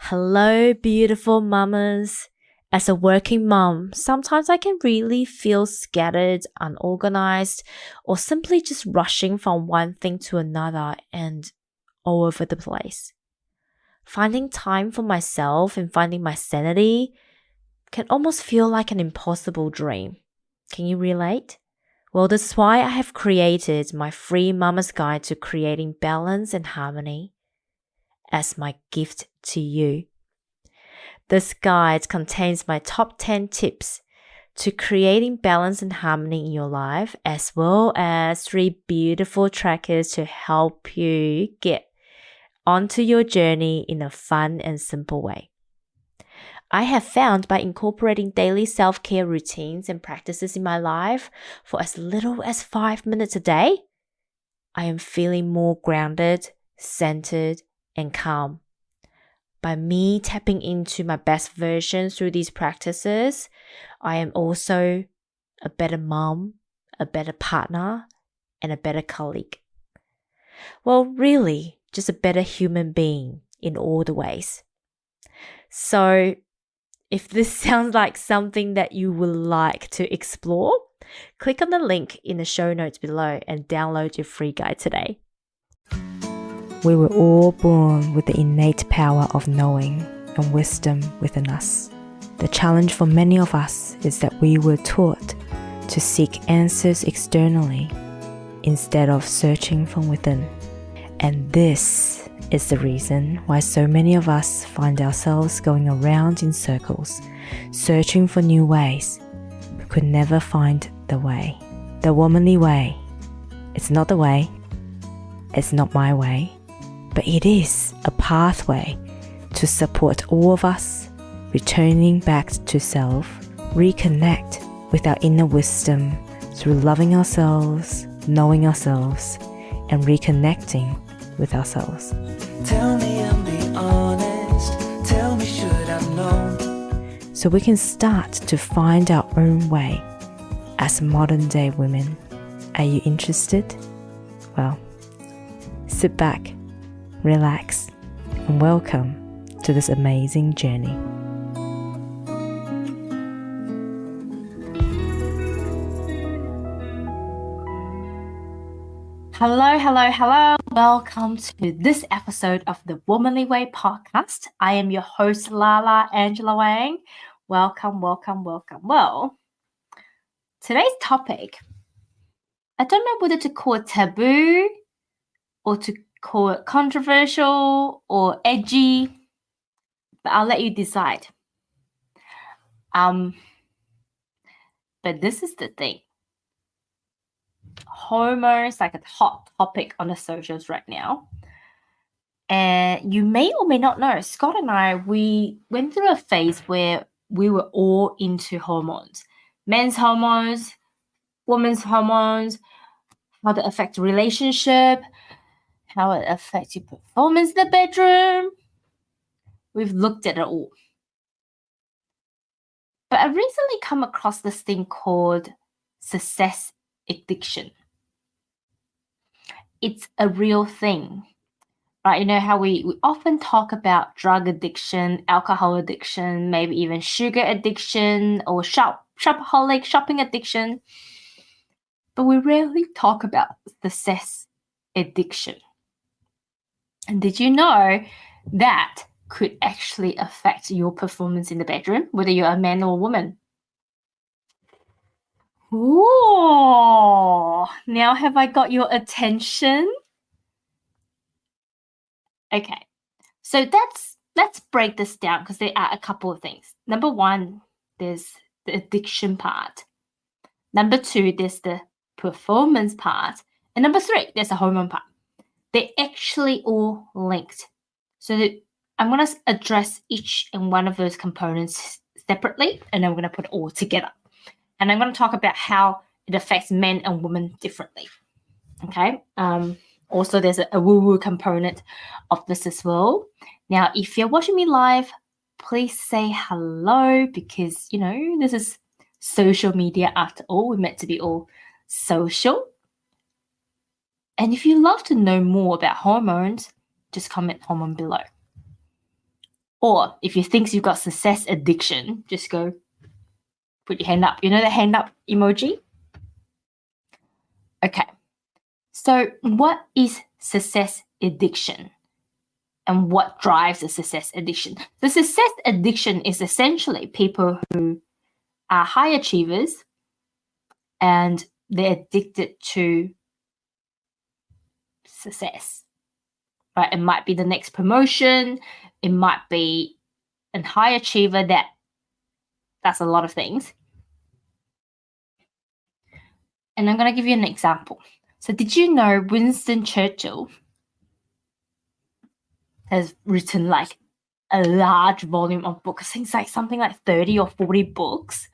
Hello, beautiful mamas. As a working mom, sometimes I can really feel scattered, unorganized, or simply just rushing from one thing to another and all over the place. Finding time for myself and finding my sanity can almost feel like an impossible dream. Can you relate? Well, this is why I have created my free Mama's Guide to Creating Balance and Harmony as my gift to you. This guide contains my top 10 tips to creating balance and harmony in your life, as well as 3 beautiful trackers to help you get onto your journey in a fun and simple way. I have found by incorporating daily self-care routines and practices in my life for as little as 5 minutes a day, I am feeling more grounded, centered, and calm. By me tapping into my best version through these practices, I am also a better mom, a better partner, and a better colleague. Well, really, just a better human being in all the ways. So, if this sounds like something that you would like to explore, click on the link in the show notes below and download your free guide today. We were all born with the innate power of knowing and wisdom within us. The challenge for many of us is that we were taught to seek answers externally instead of searching from within. And this is the reason why so many of us find ourselves going around in circles, searching for new ways, but could never find the way. The womanly way. It's not the way. It's not my way. But it is a pathway to support all of us returning back to self, reconnect with our inner wisdom through loving ourselves, knowing ourselves, and reconnecting with ourselves. Tell me and be honest. Tell me should I've known. So we can start to find our own way as modern day women. Are you interested? Well, sit back, relax, and welcome to this amazing journey. Hello. Welcome to this episode of the Womanly Way podcast. I am your host, Lala Angela Wang. Welcome. Well, today's topic, I don't know whether to call it taboo or to call it controversial or edgy, but I'll let you decide. But this is the thing. Hormones, like a hot topic on the socials right now. And you may or may not know, Scott and I, we went through a phase where we were all into hormones. Men's hormones, women's hormones, how they affect relationship, how it affects your performance in the bedroom. We've looked at it all. But I recently come across this thing called success addiction. It's a real thing, right? You know how we often talk about drug addiction, alcohol addiction, maybe even sugar addiction or shopaholic, shopping addiction. But we rarely talk about success addiction. And did you know that could actually affect your performance in the bedroom, whether you're a man or a woman? Ooh, now have I got your attention? Okay, so let's break this down because there are a couple of things. Number 1, there's the addiction part. Number 2, there's the performance part. And number 3, there's the hormone part. They're actually all linked. So I'm going to address each and one of those components separately, and then we're going to put it all together. And I'm going to talk about how it affects men and women differently. Okay. Also, there's a woo-woo component of this as well. Now, if you're watching me live, please say hello because, this is social media after all. We're meant to be all social. And if you'd love to know more about hormones, just comment hormone below. Or if you think you've got success addiction, just go put your hand up. You know the hand up emoji? Okay. So what is success addiction? And what drives a success addiction? The success addiction is essentially people who are high achievers and they're addicted to success. Right? It might be the next promotion. It might be a high achiever that's a lot of things. And I'm going to give you an example. So did you know Winston Churchill has written like a large volume of books? I think it's like something like 30 or 40 books.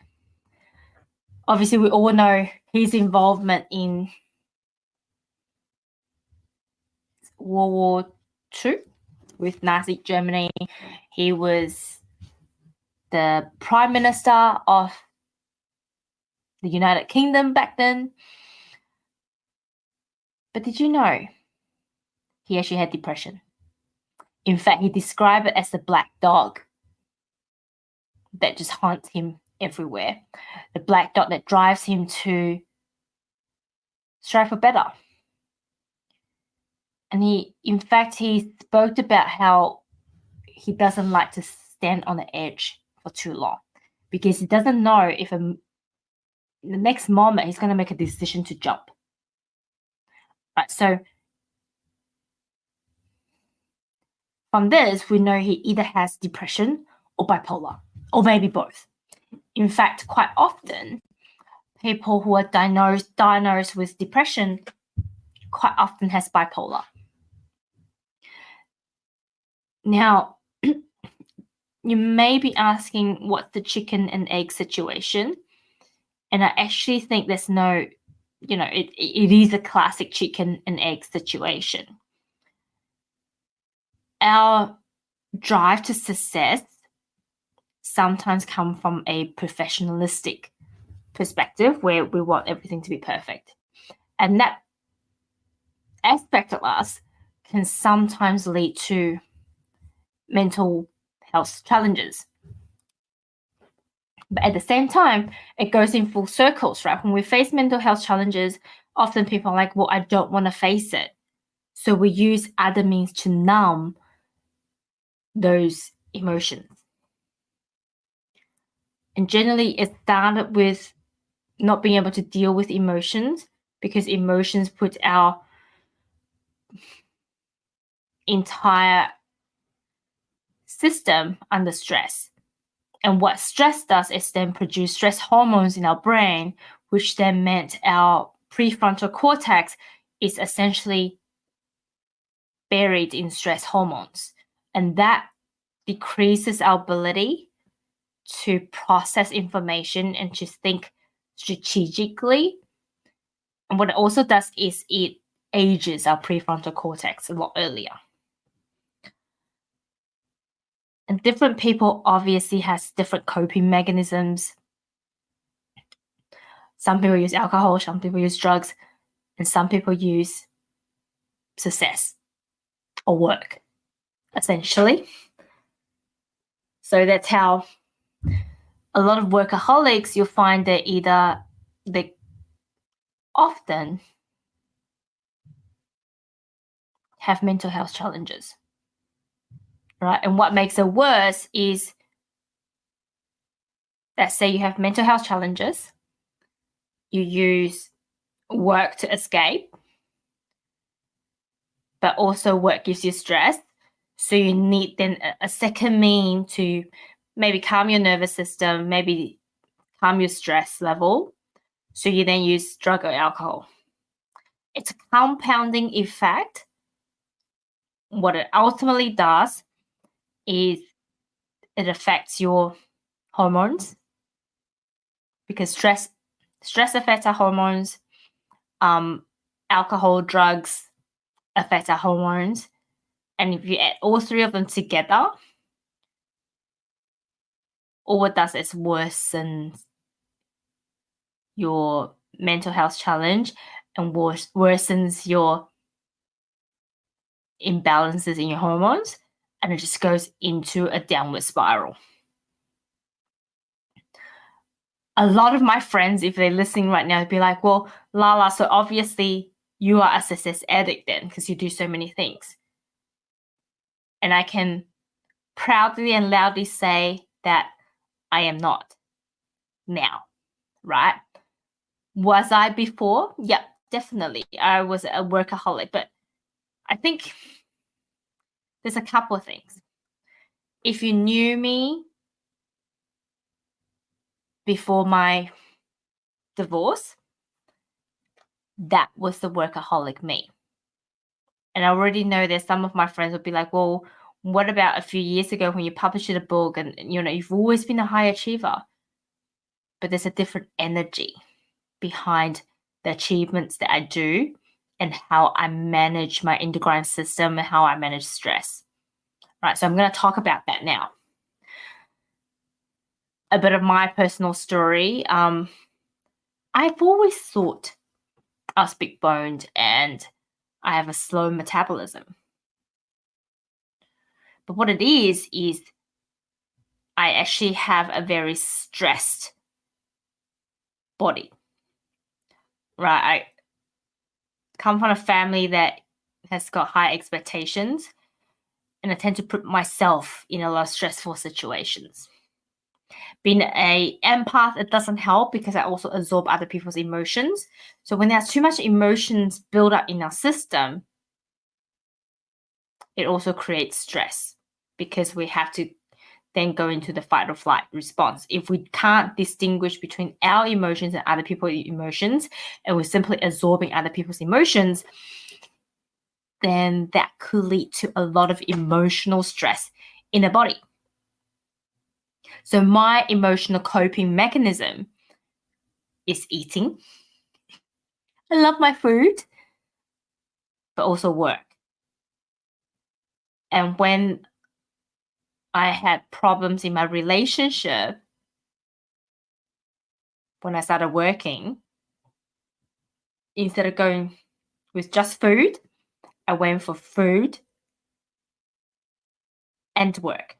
Obviously, we all know his involvement in World War II with Nazi Germany. He was the Prime Minister of the United Kingdom back then. But did you know he actually had depression? In fact, he described it as the black dog that just haunts him everywhere. The black dog that drives him to strive for better. And he spoke about how he doesn't like to stand on the edge for too long because he doesn't know if the next moment he's going to make a decision to jump. Right, so from this, we know he either has depression or bipolar, or maybe both. In fact, quite often, people who are diagnosed with depression quite often has bipolar. Now, you may be asking what's the chicken and egg situation? And I actually think there's no, it is a classic chicken and egg situation. Our drive to success sometimes come from a professionalistic perspective where we want everything to be perfect. And that aspect of us can sometimes lead to mental health challenges. But at the same time, it goes in full circles, right? When we face mental health challenges, often people are like, well, I don't want to face it. So we use other means to numb those emotions. And generally, it started with not being able to deal with emotions because emotions put our entire system under stress. And what stress does is then produce stress hormones in our brain, which then meant our prefrontal cortex is essentially buried in stress hormones. And that decreases our ability to process information and to think strategically. And what it also does is it ages our prefrontal cortex a lot earlier. And different people obviously has different coping mechanisms. Some people use alcohol, some people use drugs, and some people use success or work, essentially. So that's how a lot of workaholics, you'll find that either they often have mental health challenges, right? And what makes it worse is, let's say you have mental health challenges, you use work to escape, but also work gives you stress. So you need then a second mean to maybe calm your nervous system, maybe calm your stress level. So you then use drug or alcohol. It's a compounding effect. What it ultimately does is it affects your hormones because stress affects our hormones. Alcohol, drugs affect our hormones. And if you add all three of them together, all it does is worsen your mental health challenge and worsens your imbalances in your hormones. and it just goes into a downward spiral. A lot of my friends, if they're listening right now, they'd be like, well, Lala, so obviously you are a success addict then because you do so many things. And I can proudly and loudly say that I am not now, right? Was I before? Yep, definitely. I was a workaholic, but I think there's a couple of things. If you knew me before my divorce, that was the workaholic me. And I already know that some of my friends would be like, well, what about a few years ago when you published a book and you've always been a high achiever? But there's a different energy behind the achievements that I do and how I manage my endocrine system and how I manage stress. Right, so I'm going to talk about that now. A bit of my personal story. I've always thought I was big boned and I have a slow metabolism. But what it is I actually have a very stressed body. Right, I come from a family that has got high expectations, and I tend to put myself in a lot of stressful situations. Being an empath, it doesn't help because I also absorb other people's emotions. So when there's too much emotions build up in our system, it also creates stress because we have to then go into the fight or flight response. If we can't distinguish between our emotions and other people's emotions, and we're simply absorbing other people's emotions, then that could lead to a lot of emotional stress in the body. So my emotional coping mechanism is eating. I love my food, but also work. And when I had problems in my relationship, when I started working, instead of going with just food, I went for food and work.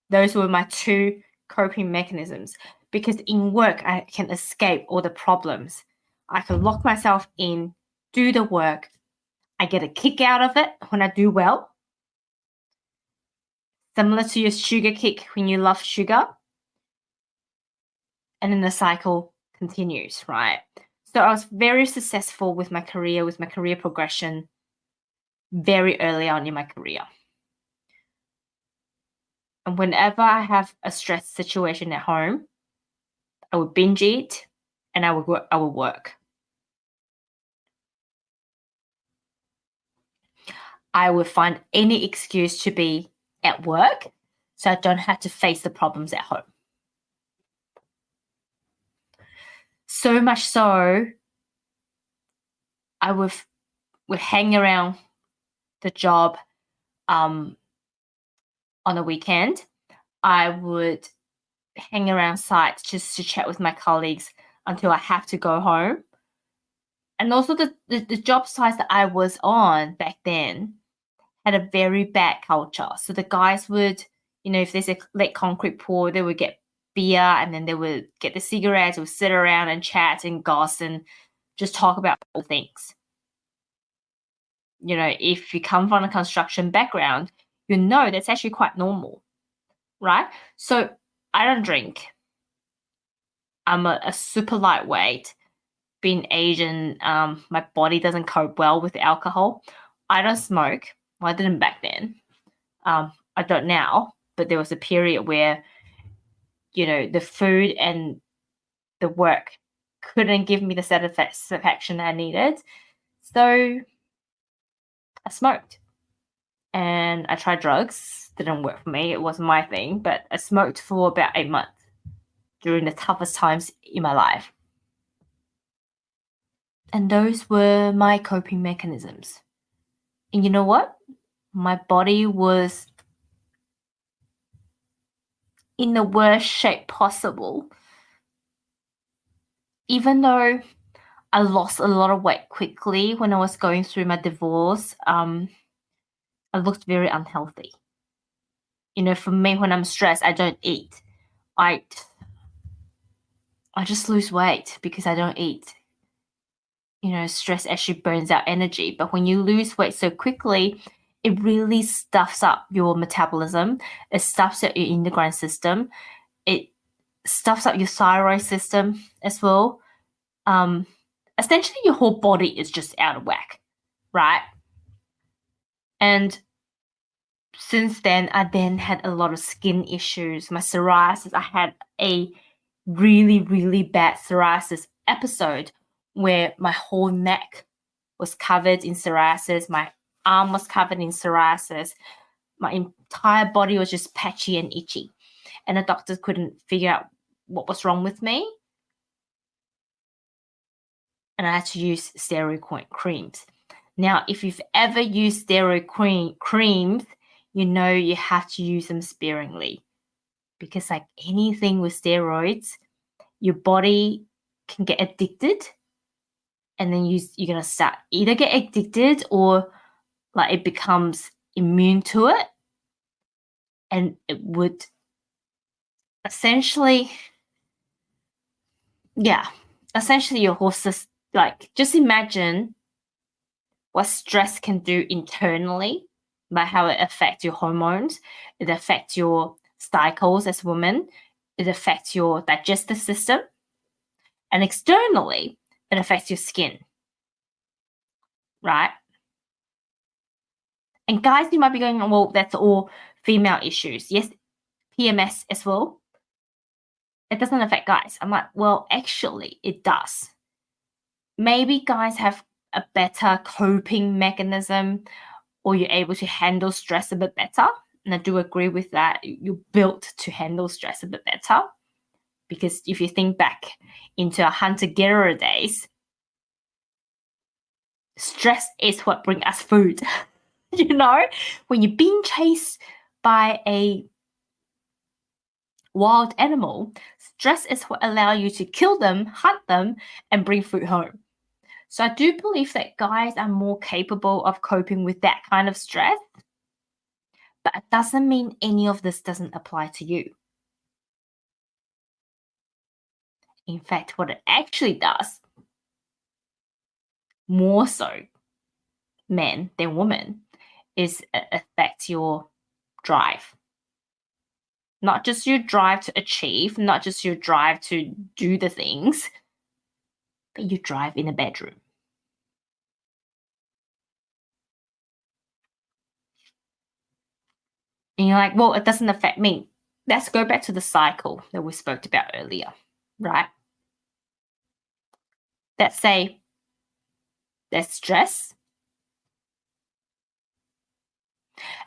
Those were my two coping mechanisms because in work, I can escape all the problems. I can lock myself in, do the work. I get a kick out of it when I do well. Similar to your sugar kick when you love sugar. And then the cycle continues, right? So I was very successful with my career progression very early on in my career. And whenever I have a stress situation at home, I would binge eat and I would work. I would find any excuse to be at work so I don't have to face the problems at home. So much so, I would hang around the job on the weekend. I would hang around sites just to chat with my colleagues until I have to go home. And also the job sites that I was on back then had a very bad culture. So the guys would, if there's a lead concrete pour, they would get beer and then they would get the cigarettes, would sit around and chat and gossip and just talk about all things. If you come from a construction background, that's actually quite normal, right? So I don't drink. I'm a super lightweight. Being Asian, my body doesn't cope well with alcohol. I don't smoke. Well, I didn't back then. I don't now, but there was a period where, the food and the work couldn't give me the satisfaction I needed. So I smoked and I tried drugs. Didn't work for me. It wasn't my thing, but I smoked for about 8 months during the toughest times in my life. And those were my coping mechanisms. And you know what? My body was in the worst shape possible. Even though I lost a lot of weight quickly when I was going through my divorce, I looked very unhealthy. For me, when I'm stressed, I don't eat. I just lose weight because I don't eat. Stress actually burns out energy. But when you lose weight so quickly, it really stuffs up your metabolism. It stuffs up your endocrine system. It stuffs up your thyroid system as well. Essentially, your whole body is just out of whack, right? And since then, I then had a lot of skin issues. My psoriasis, I had a really, really bad psoriasis episode where my whole neck was covered in psoriasis. My arm was covered in psoriasis. My entire body was just patchy and itchy. And the doctors couldn't figure out what was wrong with me. And I had to use steroid creams. Now, if you've ever used steroid creams, you have to use them sparingly. Because like anything with steroids, your body can get addicted. And then you're going to start either get addicted or like it becomes immune to it. And it would essentially your whole system, like just imagine what stress can do internally by how it affects your hormones. It affects your cycles as women. It affects your digestive system. And externally, it affects your skin, right? And guys, you might be going, well, that's all female issues. Yes, PMS as well. It doesn't affect guys. I'm like, well, actually, it does. Maybe guys have a better coping mechanism or you're able to handle stress a bit better. And I do agree with that. You're built to handle stress a bit better. Because if you think back into our hunter-gatherer days, stress is what brings us food. When you're being chased by a wild animal, stress is what allows you to kill them, hunt them, and bring food home. So I do believe that guys are more capable of coping with that kind of stress, but it doesn't mean any of this doesn't apply to you. In fact, what it actually does, more so men than women, is it affects your drive. Not just your drive to achieve, not just your drive to do the things, but your drive in the bedroom. And you're like, well, it doesn't affect me. Let's go back to the cycle that we spoke about earlier, right? Let's say there's stress.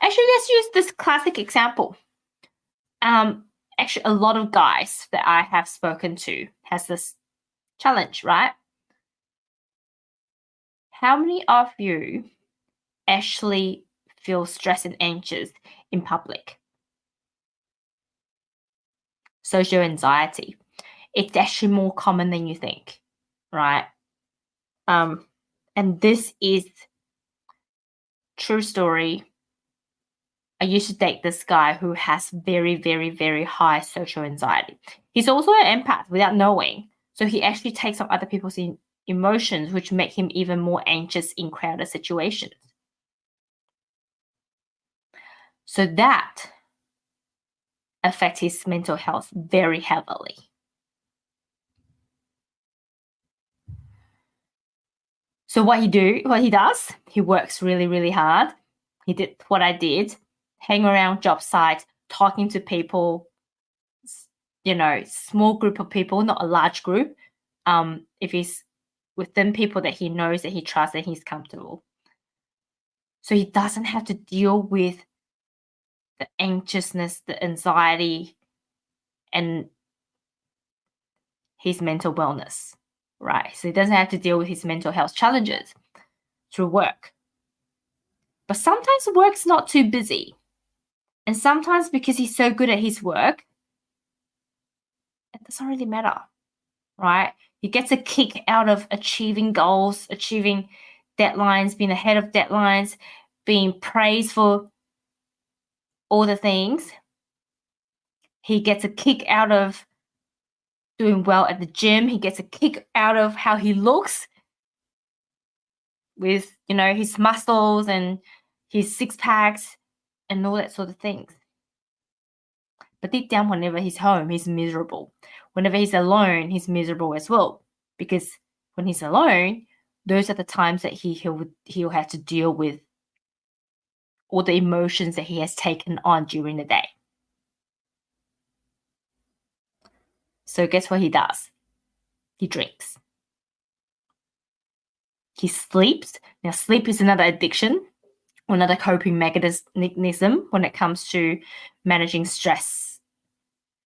Actually, let's use this classic example. Actually, a lot of guys that I have spoken to has this challenge, right? How many of you actually feel stressed and anxious in public? Social anxiety. It's actually more common than you think, right? And this is true story. I used to date this guy who has very, very, very high social anxiety. He's also an empath without knowing. So he actually takes on other people's emotions, which make him even more anxious in crowded situations. So that affects his mental health very heavily. So what he does, he works really, really hard. He did what I did, hang around job sites, talking to people, small group of people, not a large group. If he's within people that he knows, that he trusts, that he's comfortable. So he doesn't have to deal with the anxiousness, the anxiety, and his mental wellness, right? So he doesn't have to deal with his mental health challenges through work. But sometimes work's not too busy. And sometimes because he's so good at his work, it doesn't really matter, right? He gets a kick out of achieving goals, achieving deadlines, being ahead of deadlines, being praised for all the things. He gets a kick out of doing well at the gym. He gets a kick out of how he looks with, his muscles and his six packs and all that sort of things. But deep down, whenever he's home, he's miserable. Whenever he's alone, he's miserable as well. Because when he's alone, those are the times that he'll have to deal with all the emotions that he has taken on during the day. So guess what he does? He drinks. He sleeps. Now, sleep is another addiction, another coping mechanism when it comes to managing stress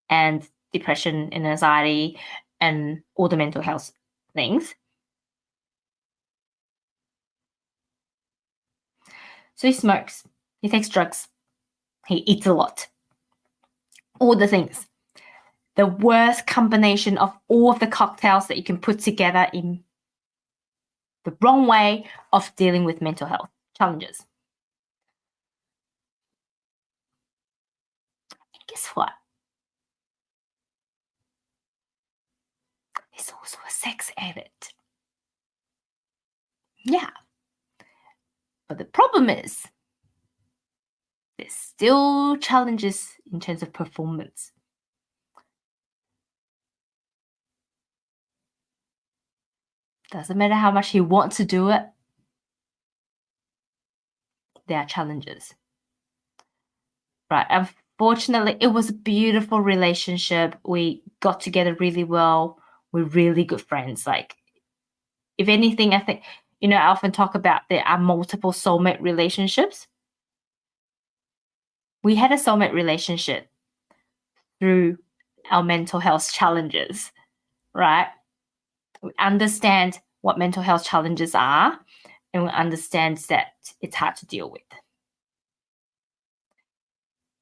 and depression and anxiety and all the mental health things. So he smokes, he takes drugs, he eats a lot. All the things. The worst combination of all of the cocktails that you can put together in the wrong way of dealing with mental health challenges. And guess what? He's also a sex addict. Yeah. But the problem is, there's still challenges in terms of performance. Doesn't matter how much he wants to do it, there are challenges. Right. Unfortunately, it was a beautiful relationship. We got together really well. We're really good friends. Like, if anything, I think, I often talk about there are multiple soulmate relationships. We had a soulmate relationship through our mental health challenges, right? We understand what mental health challenges are, and we understand that it's hard to deal with.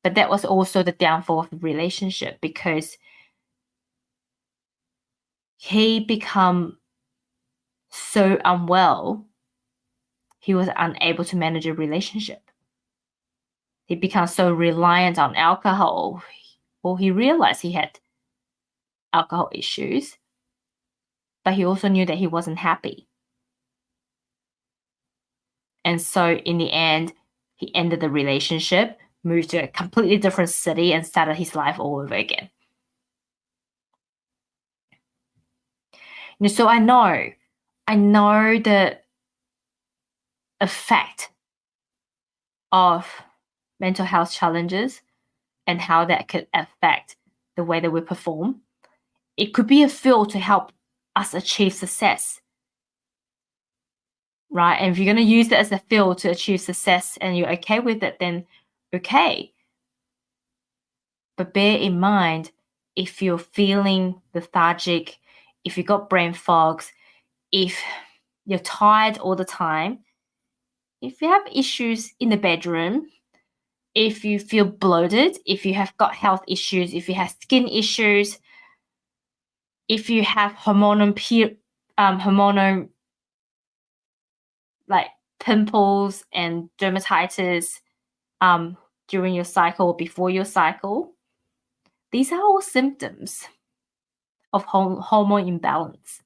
But that was also the downfall of the relationship, because he became so unwell, he was unable to manage a relationship. He became so reliant on alcohol. Well, he realized he had alcohol issues, but he also knew that he wasn't happy. And so in the end, he ended the relationship, moved to a completely different city, and started his life all over again. So I know the effect of mental health challenges and how that could affect the way that we perform. It could be a fuel to help us achieve success, right? And if you're going to use it as a fuel to achieve success and you're okay with it, then okay. But bear in mind, if you're feeling lethargic, if you've got brain fogs, if you're tired all the time, if you have issues in the bedroom, if you feel bloated, if you have got health issues, if you have skin issues, if you have hormonal like pimples and dermatitis during your cycle or before your cycle, these are all symptoms of hormone imbalance.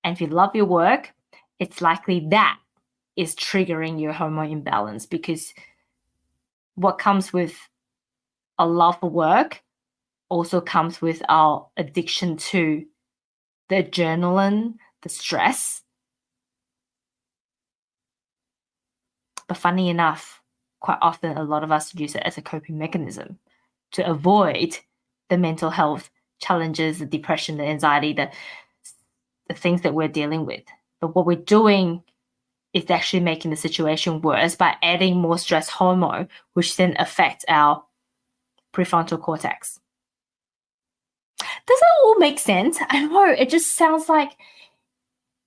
And if you love your work, it's likely that is triggering your hormone imbalance, because what comes with a love for work also comes with our addiction to the adrenaline, the stress. But funny enough, quite often a lot of us use it as a coping mechanism to avoid the mental health challenges, the depression, the anxiety, the things that we're dealing with. But what we're doing is actually making the situation worse by adding more stress hormone, which then affects our prefrontal cortex. Does that all make sense? I know, it just sounds like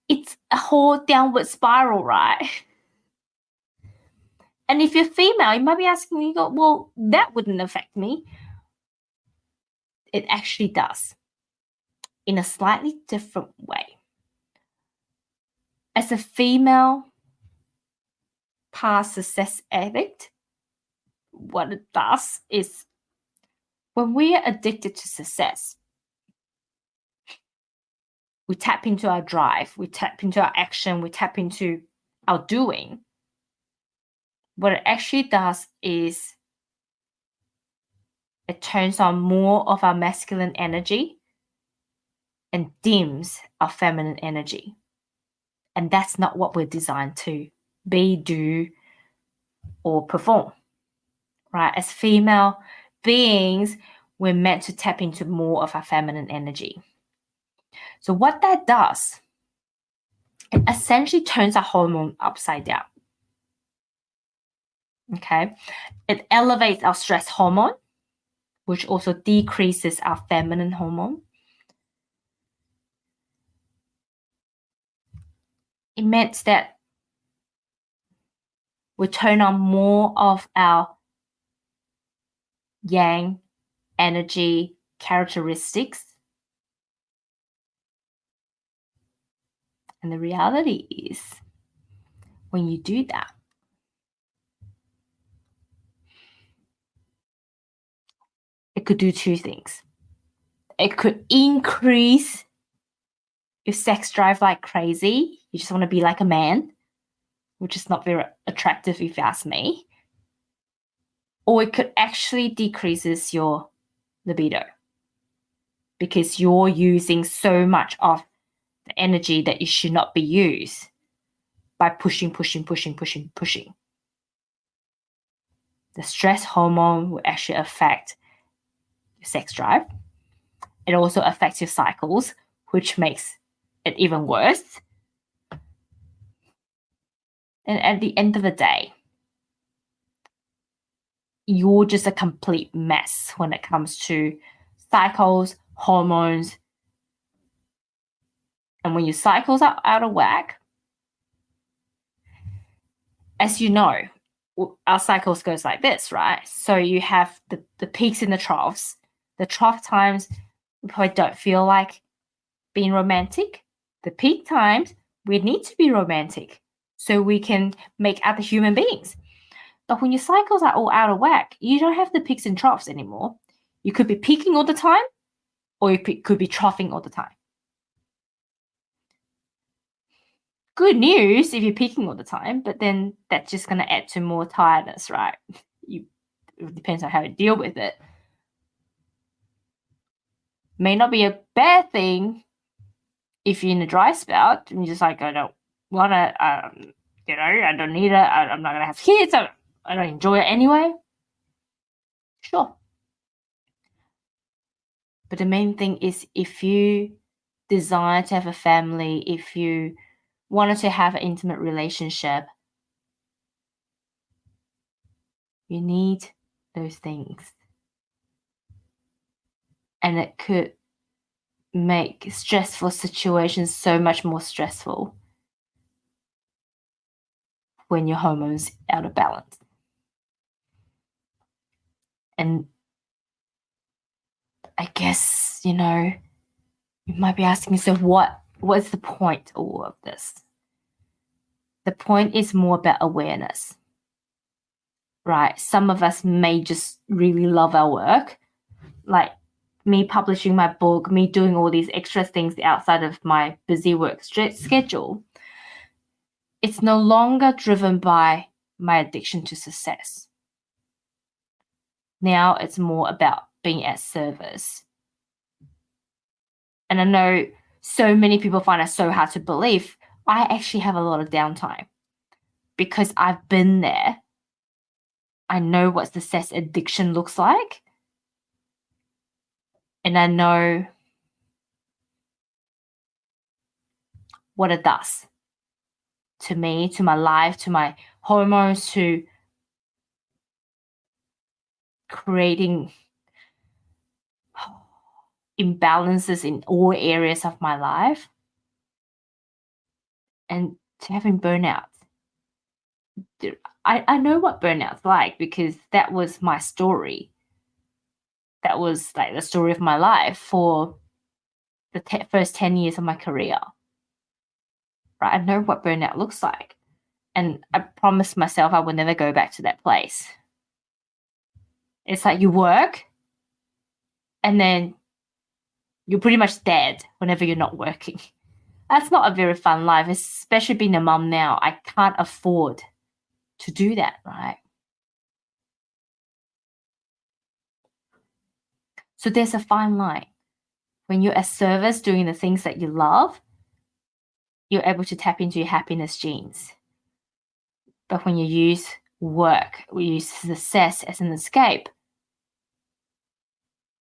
it's a whole downward spiral, right? And if you're female, you might be asking me, well, that wouldn't affect me. It actually does, in a slightly different way. As a female past success addict, what it does is when we are addicted to success, we tap into our drive, we tap into our action, we tap into our doing. What it actually does is it turns on more of our masculine energy and dims our feminine energy. And that's not what we're designed to be, do, or perform, right? As female beings, we're meant to tap into more of our feminine energy. So what that does, it essentially turns our hormone upside down. Okay? It elevates our stress hormone, which also decreases our feminine hormone. It meant that we turn on more of our yang energy characteristics. And the reality is, when you do that, it could do two things. It could increase your sex drive like crazy. You just want to be like a man, which is not very attractive if you ask me. Or it could actually decreases your libido because you're using so much of the energy that you should not be used by pushing. The stress hormone will actually affect your sex drive. It also affects your cycles, which makes it even worse. And at the end of the day, you're just a complete mess when it comes to cycles, hormones. And when your cycles are out of whack, as you know, our cycles goes like this, right? So you have the peaks and the troughs. The trough times, we probably don't feel like being romantic. The peak times, we need to be romantic so we can make other human beings. But when your cycles are all out of whack, you don't have the peaks and troughs anymore. You could be peaking all the time, or you could be troughing all the time. Good news if you're peaking all the time, but then that's just going to add to more tiredness, right? It depends on how you deal with it. May not be a bad thing if you're in a dry spout and you're just like, I don't want to, I don't need it. I'm not going to have kids. I don't enjoy it anyway. Sure. But the main thing is if you desire to have a family, if you wanted to have an intimate relationship, you need those things. And it could make stressful situations so much more stressful when your hormones are out of balance. And I guess, you might be asking, so what's the point of all of this? The point is more about awareness, right? Some of us may just really love our work, like me publishing my book, me doing all these extra things outside of my busy work schedule. It's no longer driven by my addiction to success. Now it's more about being at service. And I know so many people find it so hard to believe. I actually have a lot of downtime because I've been there. I know what success addiction looks like. And I know what it does to me, to my life, to my hormones, to creating imbalances in all areas of my life, and to having burnout. I know what burnout's like because that was my story. That was like the story of my life for the first 10 years of my career. Right? I know what burnout looks like. And I promised myself I would never go back to that place. It's like you work and then you're pretty much dead whenever you're not working. That's not a very fun life, especially being a mum now. I can't afford to do that, right? So there's a fine line. When you're at service doing the things that you love, you're able to tap into your happiness genes. But when you use work, we use success as an escape,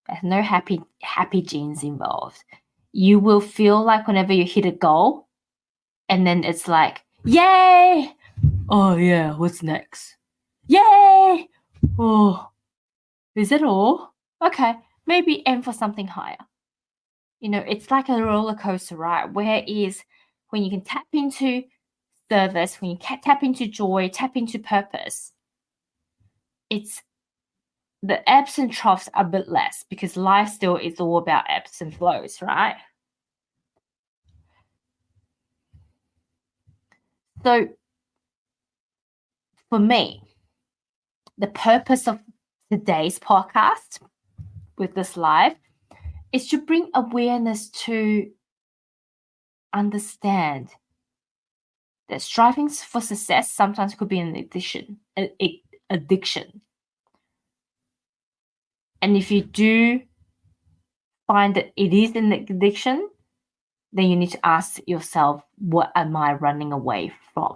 there's no happy genes involved. You will feel like whenever you hit a goal, and then it's like, yay! Oh yeah, what's next? Yay! Oh, is it all? Okay, maybe aim for something higher. It's like a roller coaster, right? Whereas when you can tap into service, when you tap into joy, tap into purpose, it's the ebbs and troughs are a bit less because life still is all about ebbs and flows, right? So for me, the purpose of today's podcast with this live is to bring awareness to understand that striving for success sometimes could be an addiction. And if you do find that it is an addiction, then you need to ask yourself, what am I running away from?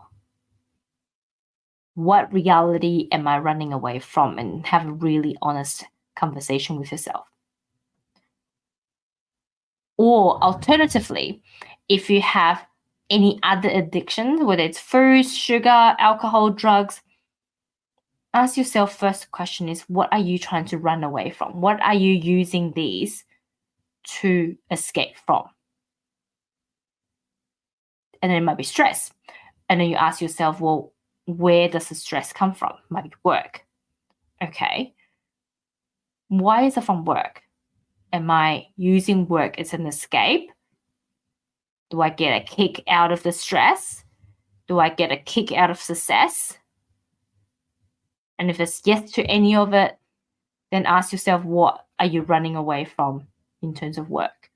What reality am I running away from? And have a really honest conversation with yourself. Or alternatively, if you have any other addictions, whether it's food, sugar, alcohol, drugs, ask yourself first question is, what are you trying to run away from? What are you using these to escape from? And then it might be stress. And then you ask yourself, well, where does the stress come from? It might be work. Okay. Why is it from work? Am I using work as an escape? Do I get a kick out of the stress? Do I get a kick out of success? And if it's yes to any of it, then ask yourself, what are you running away from in terms of work?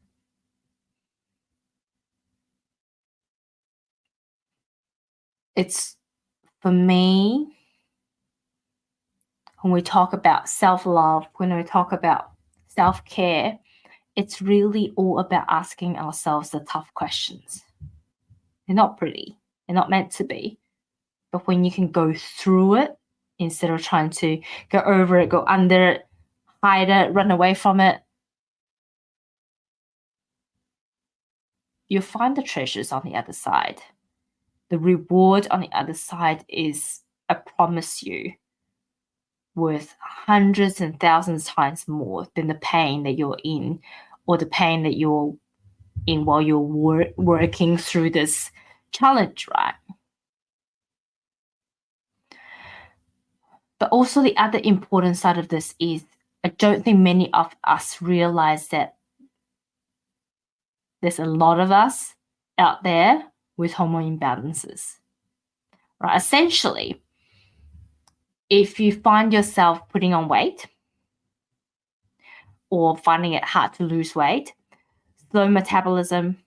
It's, for me, when we talk about self-love, when we talk about self-care, it's really all about asking ourselves the tough questions. They're not pretty. They're not meant to be. But when you can go through it instead of trying to go over it, go under it, hide it, run away from it, you'll find the treasures on the other side. The reward on the other side is, I promise you, worth hundreds and thousands times more than the pain that you're in, or the pain that you're in while you're working through this challenge, right? But also the other important side of this is, I don't think many of us realize that there's a lot of us out there with hormone imbalances, right? Essentially, if you find yourself putting on weight or finding it hard to lose weight, slow metabolism,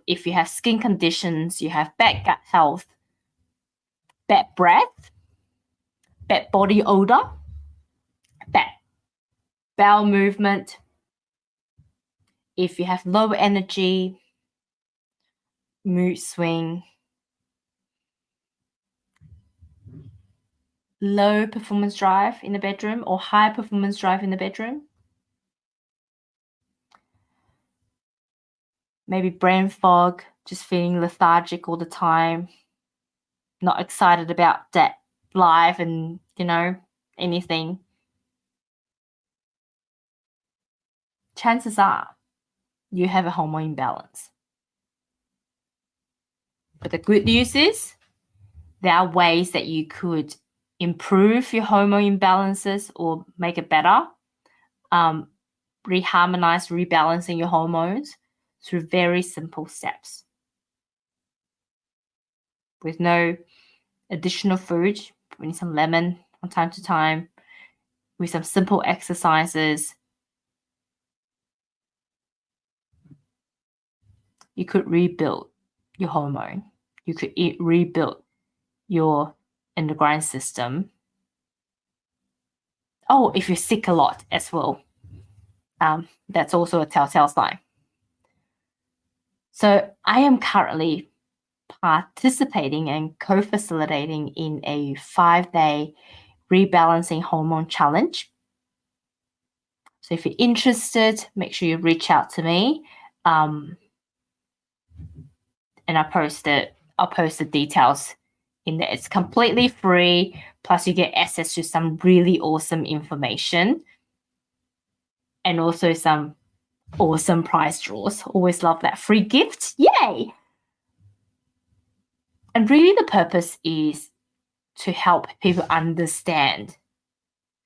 if you have skin conditions, you have bad gut health, bad breath, bad body odor, bad bowel movement, if you have low energy, mood swing, low performance drive in the bedroom or high performance drive in the bedroom, maybe brain fog, just feeling lethargic all the time, not excited about that life and, anything. Chances are you have a hormone imbalance. But the good news is there are ways that you could improve your hormone imbalances or make it better, reharmonize, rebalancing your hormones through very simple steps. With no additional food, putting some lemon from time to time, with some simple exercises, you could rebuild your hormone. You could rebuild your endocrine system. Oh, if you're sick a lot as well, that's also a telltale sign. So I am currently participating and co-facilitating in a 5-day rebalancing hormone challenge. So if you're interested, make sure you reach out to me. And I'll post the details in there. It's completely free. Plus you get access to some really awesome information and also some awesome prize draws. Always love that. Free gift. Yay! And really the purpose is to help people understand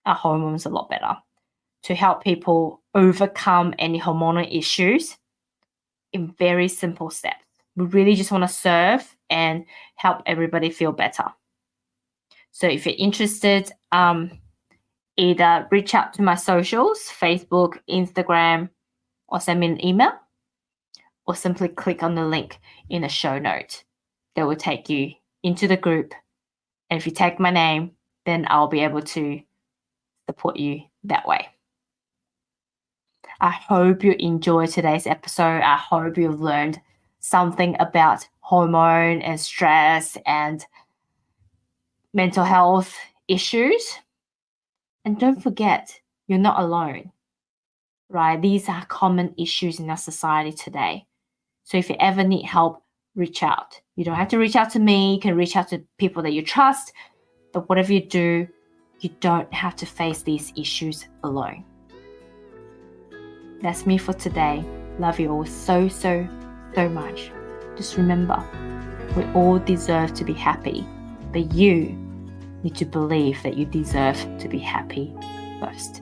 our hormones a lot better, to help people overcome any hormonal issues in very simple steps. We really just want to serve and help everybody feel better. So if you're interested, either reach out to my socials, Facebook, Instagram, or send me an email, or simply click on the link in the show note that will take you into the group. And if you tag my name, then I'll be able to support you that way. I hope you enjoyed today's episode. I hope you've learned something about hormone and stress and mental health issues. And don't forget, you're not alone, right? These are common issues in our society today. So if you ever need help, reach out. You don't have to reach out to me. You can reach out to people that you trust. But whatever you do, you don't have to face these issues alone. That's me for today. Love you all so, so, so much. Just remember, we all deserve to be happy, but you need to believe that you deserve to be happy first.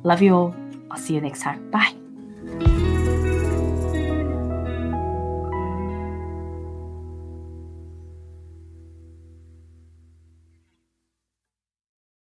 Love you all. I'll see you next time. Bye.